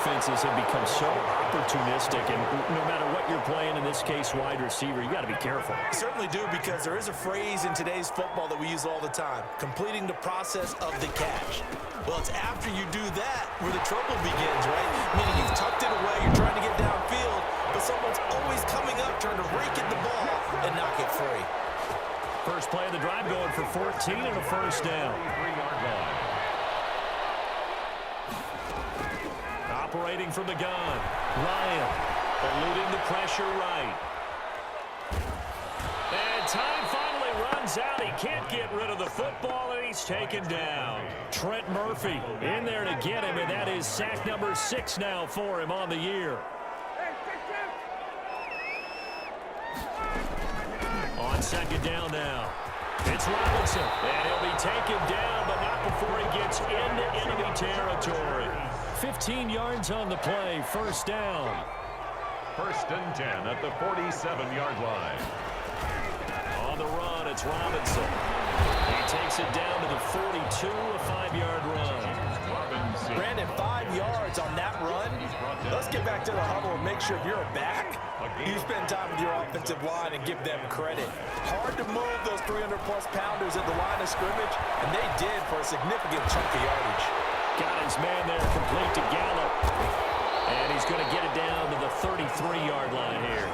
Defenses have become so opportunistic, and no matter what you're playing, in this case wide receiver, you got to be careful. I certainly do, because there is a phrase in today's football that we use all the time: completing the process of the catch. Well, it's after you do that where the trouble begins, right? Meaning you've tucked it away, you're trying to get downfield, but someone's always coming up trying to rake at the ball and knock it free. First play of the drive going for 14 and a first down. Operating from the gun, Ryan eluding the pressure right. And time finally runs out. He can't get rid of the football, and he's taken down. Trent Murphy in there to get him, and that is sack number 6 now for him on the year. On second down now, it's Robinson, and he'll be taken down, but not before he gets into enemy territory. 15 yards on the play, first down. First and 10 at the 47-yard line. On the run, it's Robinson. He takes it down to the 42, a 5-yard run. Brandon, 5 yards on that run. Let's get back to the huddle and make sure if you're a back, you spend time with your offensive line and give them credit. Hard to move those 300-plus pounders at the line of scrimmage, and they did for a significant chunk of yardage. Got his man there, complete to Gallup. And he's going to get it down to the 33-yard line here.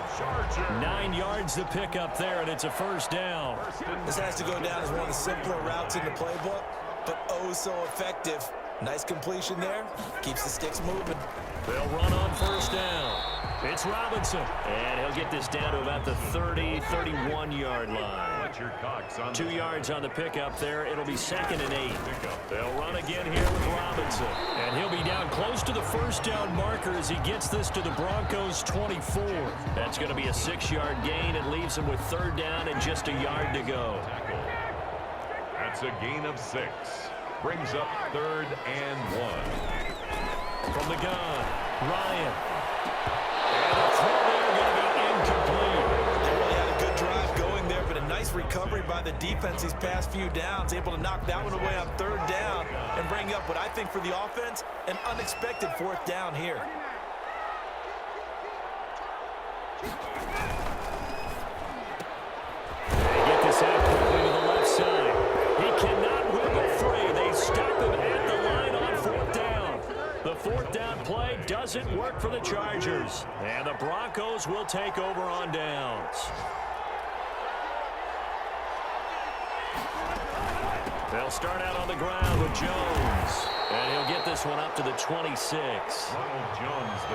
9 yards to pick up there, and it's a first down. This has to go down as one of the simpler routes in the playbook, but oh so effective. Nice completion there. Keeps the sticks moving. They'll run on first down. It's Robinson. And he'll get this down to about the 30, 31-yard line. 2 yards on the pickup there. It'll be second and 8. They'll run again here with Robinson. And he'll be down close to the first down marker as he gets this to the Broncos' 24. That's going to be a 6-yard gain. It leaves him with third down and just a yard to go. That's a gain of 6. Brings up third and 1. From the gun, Ryan. And the throw there going to be incomplete. They really had a good drive going there, but a nice recovery by the defense these past few downs, able to knock that one away on third down and bring up what I think for the offense, an unexpected fourth down here. They get this out quickly to the left side. He cannot wiggle free. They stop him at the line on fourth down. The fourth down play doesn't work for the Chargers. And the Broncos will take over on downs. They'll start out on the ground with Jones. And he'll get this one up to the 26.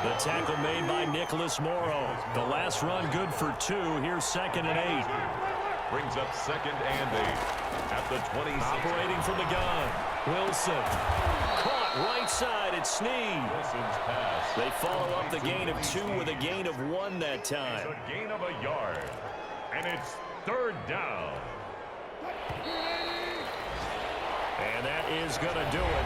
The tackle made by Nicholas Morrow. The last run good for 2. Here's second and 8. Brings up second and 8 at the 26. Operating from the gun, Wilson. Caught right side, it's Snead. Wilson's pass. They follow up the gain of 2 with a gain of 1 that time. It's a gain of a yard. And it's third down. And that is going to do it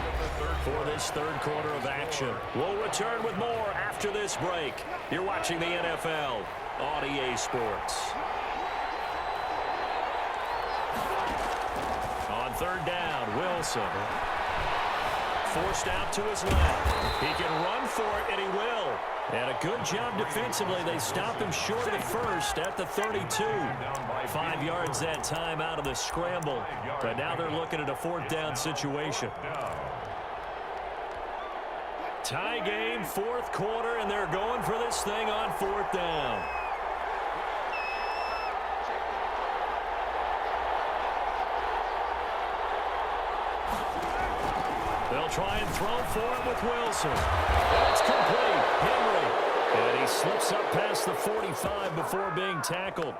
for this third quarter of action. We'll return with more after this break. You're watching the NFL on EA Sports. On third down, Wilson. Forced out to his left. He can run for it, and he will. And a good job defensively. They stop him short of the first at the 32. 5 yards that time out of the scramble. But now they're looking at a fourth down situation. Tie game, fourth quarter, and they're going for this thing on fourth down. They'll try and throw for it with Wilson. That's complete. Henry. And he slips up past the 45 before being tackled.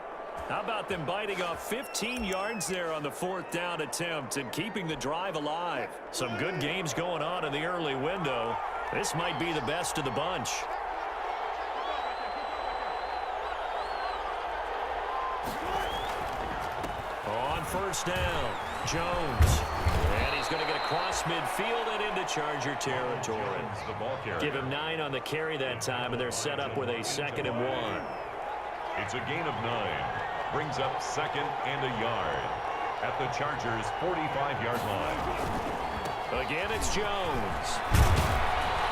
How about them biting off 15 yards there on the fourth down attempt and keeping the drive alive? Some good games going on in the early window. This might be the best of the bunch. On first down, Jones. And he's going to get across midfield and into Charger territory. Give him 9 on the carry that time, and they're set up with a second and 1. It's a gain of 9. Brings up second and a yard at the Chargers' 45-yard line. Again, it's Jones.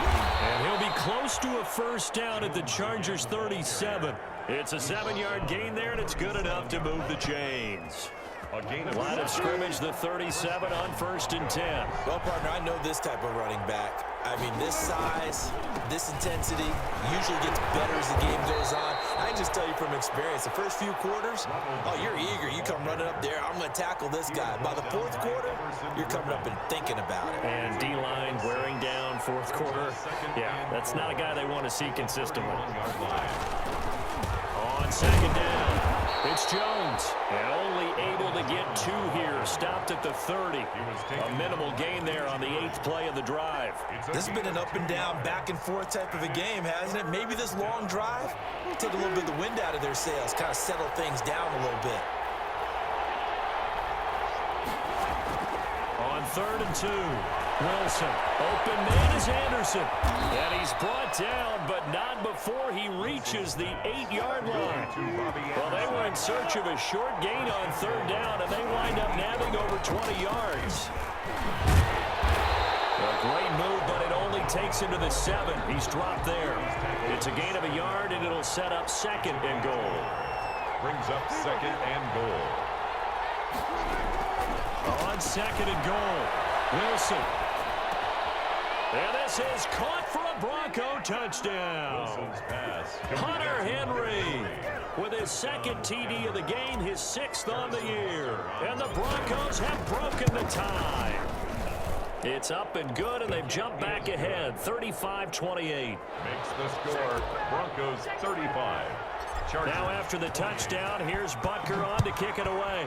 And he'll be close to a first down at the Chargers' 37. It's a 7-yard gain there, and it's good enough to move the chains. Line of scrimmage, the 37 on 1st and 10. Well, partner, I know this type of running back. I mean, this size, this intensity usually gets better as the game goes on. I can just tell you from experience, the first few quarters, oh, you're eager. You come running up there, I'm going to tackle this guy. By the 4th quarter, you're coming up and thinking about it. And D-line wearing down 4th quarter. Yeah, that's not a guy they want to see consistently. On 2nd down. It's Jones, and only able to get 2 here. Stopped at the 30. A minimal gain there on the 8th play of the drive. This has been an up-and-down, back-and-forth type of a game, hasn't it? Maybe this long drive will take a little bit of the wind out of their sails, kind of settle things down a little bit. On 3rd and 2, Wilson. Open man is Anderson. And he's brought down, but not before he reaches the 8-yard line. Well, they were in search of a short gain on 3rd down, and they wind up nabbing over 20 yards. A great move, but it only takes him to the 7. He's dropped there. It's a gain of a yard, and it'll set up 2nd and goal. Brings up 2nd and goal. On 2nd and goal, Wilson. And this is caught for a Bronco touchdown. Wilson's pass. Hunter Henry with his 2nd TD of the game, his 6th on the year. And the Broncos have broken the tie. It's up and good, and they've jumped back ahead, 35-28. Makes the score, Broncos 35. Chargers. Now after the touchdown, here's Butker on to kick it away.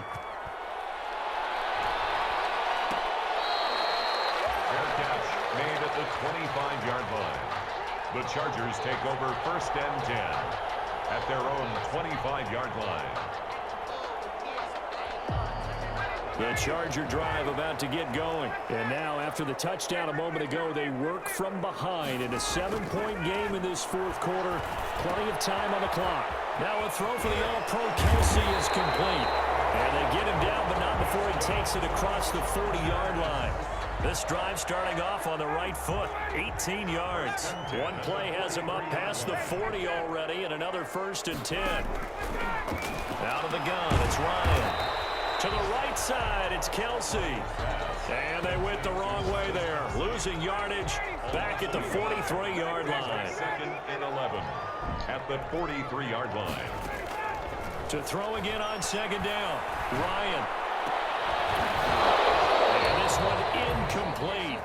Made at the 25-yard line. The Chargers take over 1st and 10 at their own 25-yard line. The Charger drive about to get going. And now after the touchdown a moment ago, they work from behind in a 7-point game in this 4th quarter. Plenty of time on the clock. Now a throw for the All-Pro Kelsey is complete. And they get him down, but not before he takes it across the 40-yard line. This drive starting off on the right foot, 18 yards. One play has him up past the 40 already, and another 1st and 10. Out of the gun, it's Ryan. To the right side, it's Kelsey. And they went the wrong way there, losing yardage back at the 43-yard line. 2nd and 11 at the 43-yard line. To throw again on 2nd down, Ryan. This one incomplete.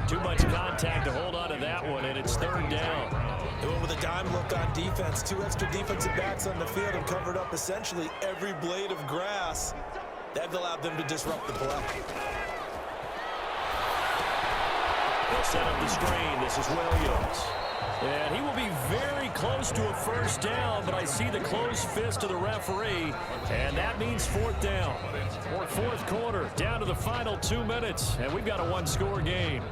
Too much contact to hold on to that one, and it's 3rd down. They went with a dime look on defense. 2 extra defensive backs on the field and covered up essentially every blade of grass. That allowed them to disrupt the play. They'll set up the screen. This is Williams. And he will be very close to a 1st down, but I see the closed fist of the referee, and that means 4th down. 4th quarter, down to the final 2 minutes, and we've got a 1-score game.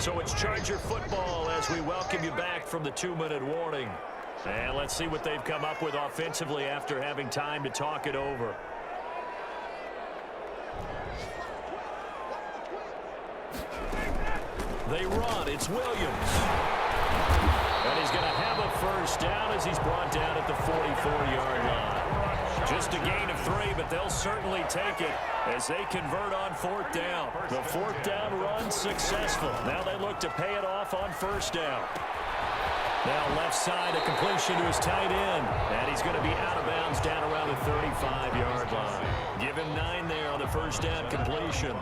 So it's Charger football as we welcome you back from the 2-minute warning. And let's see what they've come up with offensively after having time to talk it over. They run. It's Williams. And he's going to have a 1st down as he's brought down at the 44-yard line. Just a gain of 3, but they'll certainly take it as they convert on 4th down. The 4th down run successful. Now they look to pay it off on 1st down. Now left side, a completion to his tight end. And he's going to be out of bounds down around the 35-yard line. Give him 9 there on the 1st down completion.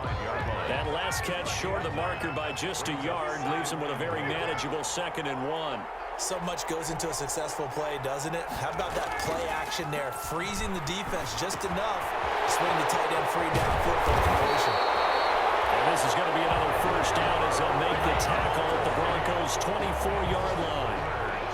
That last catch short of the marker by just a yard leaves him with a very manageable 2nd and 1. So much goes into a successful play, doesn't it? How about that play action there? Freezing the defense just enough to swing the tight end free downfield for the completion. And this is going to be another 1st down as they'll make the tackle at the Broncos' 24-yard line.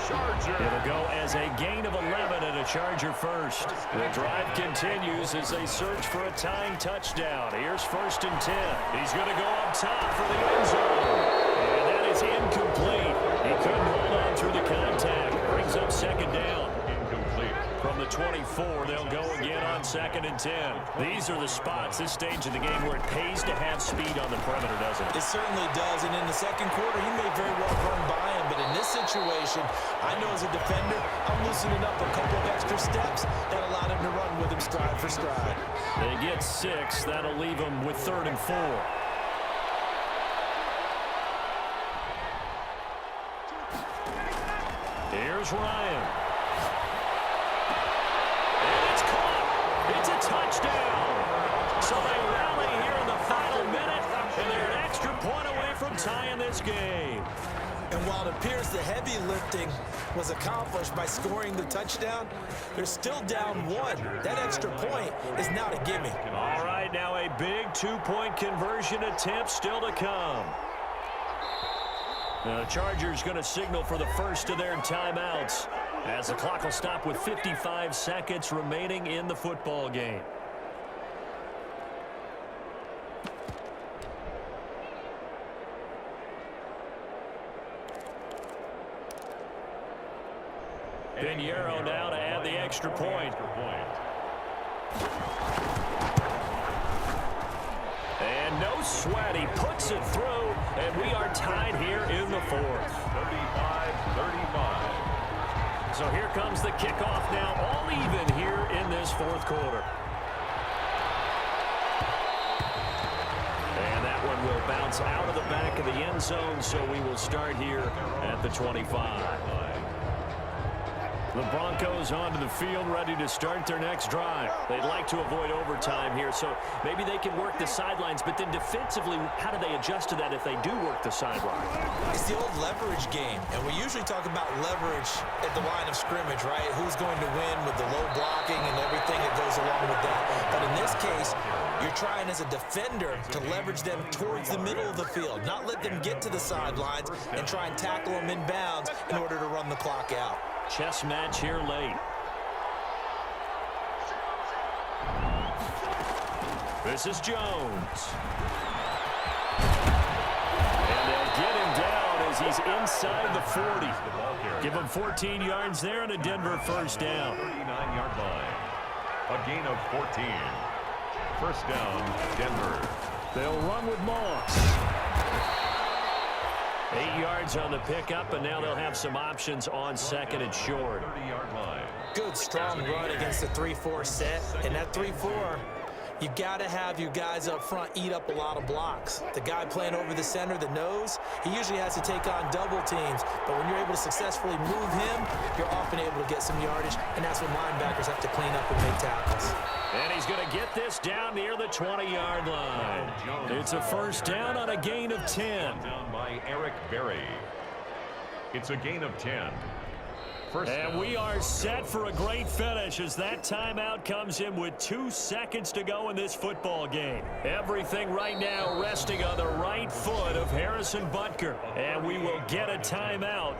Charger. It'll go as a gain of 11 and a Charger 1st. The drive continues as they search for a tying touchdown. Here's 1st and 10. He's going to go up top for the end zone. And that is incomplete. He couldn't hold on through the contact. Brings up 2nd down. Incomplete. From the 24. 4. They'll go again on 2nd and 10. These are the spots, this stage of the game, where it pays to have speed on the perimeter, doesn't it? It certainly does, and in the second quarter, he may very well run by him, but in this situation, I know as a defender, I'm loosening up a couple of extra steps that allowed him to run with him stride for stride. They get 6. That'll leave them with 3rd and 4. Here's Ryan. And it's caught. It's a touchdown. So they rally here in the final minute, and they're an extra point away from tying this game. And while it appears the heavy lifting was accomplished by scoring the touchdown, they're still down 1. That extra point is not a gimme. All right, now a big 2-point conversion attempt still to come. Now, the Chargers going to signal for the first of their timeouts as the clock will stop with 55 seconds remaining in the football game. Pinheiro now to add the extra point. And no sweat. He puts it through, and we are tied here in the 4th. 35-35. So here comes the kickoff now, all even here in this 4th quarter. And that one will bounce out of the back of the end zone, so we will start here at the 25. The Broncos onto the field, ready to start their next drive. They'd like to avoid overtime here, so maybe they can work the sidelines, but then defensively, how do they adjust to that if they do work the sideline? It's the old leverage game, and we usually talk about leverage at the line of scrimmage, right? Who's going to win with the low blocking and everything that goes along with that. But in this case, you're trying as a defender to leverage them towards the middle of the field, not let them get to the sidelines and try and tackle them in bounds in order to run the clock out. Chess match here late. This is Jones. And they'll get him down as he's inside the 40. Give him 14 yards there and a Denver first down. 39-yard line. A gain of 14. First down, Denver. They'll run with Moss. 8 yards on the pickup, and now they'll have some options on 2nd and short. 30-yard line. Good, strong run against the 3-4 set. And that 3-4, you've got to have your guys up front eat up a lot of blocks. The guy playing over the center, the nose, he usually has to take on double teams. But when you're able to successfully move him, you're often able to get some yardage, and that's when linebackers have to clean up and make tackles. And he's going to get this down near the 20-yard line. It's a first down on a gain of 10. Down by Eric Berry. It's a gain of 10. First and down. we are set for a great finish as that timeout comes in with 2 seconds to go in this football game. Everything right now resting on the right foot of Harrison Butker. And we will get a timeout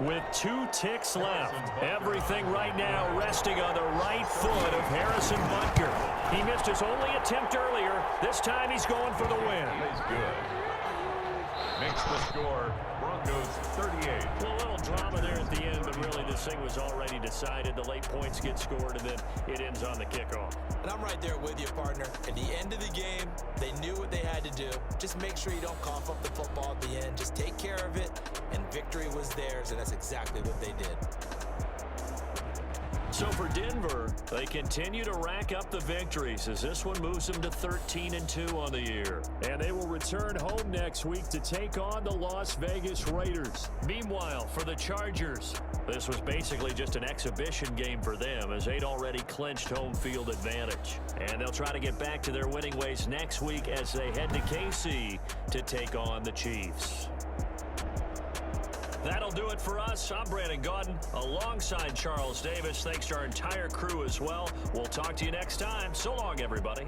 with 2 ticks left. Everything right now resting on the right foot of Harrison Butker. He missed his only attempt earlier. This time he's going for the win. He's good. Makes the score, Broncos 38. Well, a little drama there at the end, but really this thing was already decided. The late points get scored, and then it ends on the kickoff. And I'm right there with you, partner. At the end of the game, they knew what they had to do. Just make sure you don't cough up the football at the end. Just take care of it, and victory was theirs, and that's exactly what they did. So for Denver, they continue to rack up the victories as this one moves them to 13-2 on the year. And they will return home next week to take on the Las Vegas Raiders. Meanwhile, for the Chargers, this was basically just an exhibition game for them as they'd already clinched home field advantage. And they'll try to get back to their winning ways next week as they head to KC to take on the Chiefs. That'll do it for us. I'm Brandon Gaudin alongside Charles Davis. Thanks to our entire crew as well. We'll talk to you next time. So long, everybody.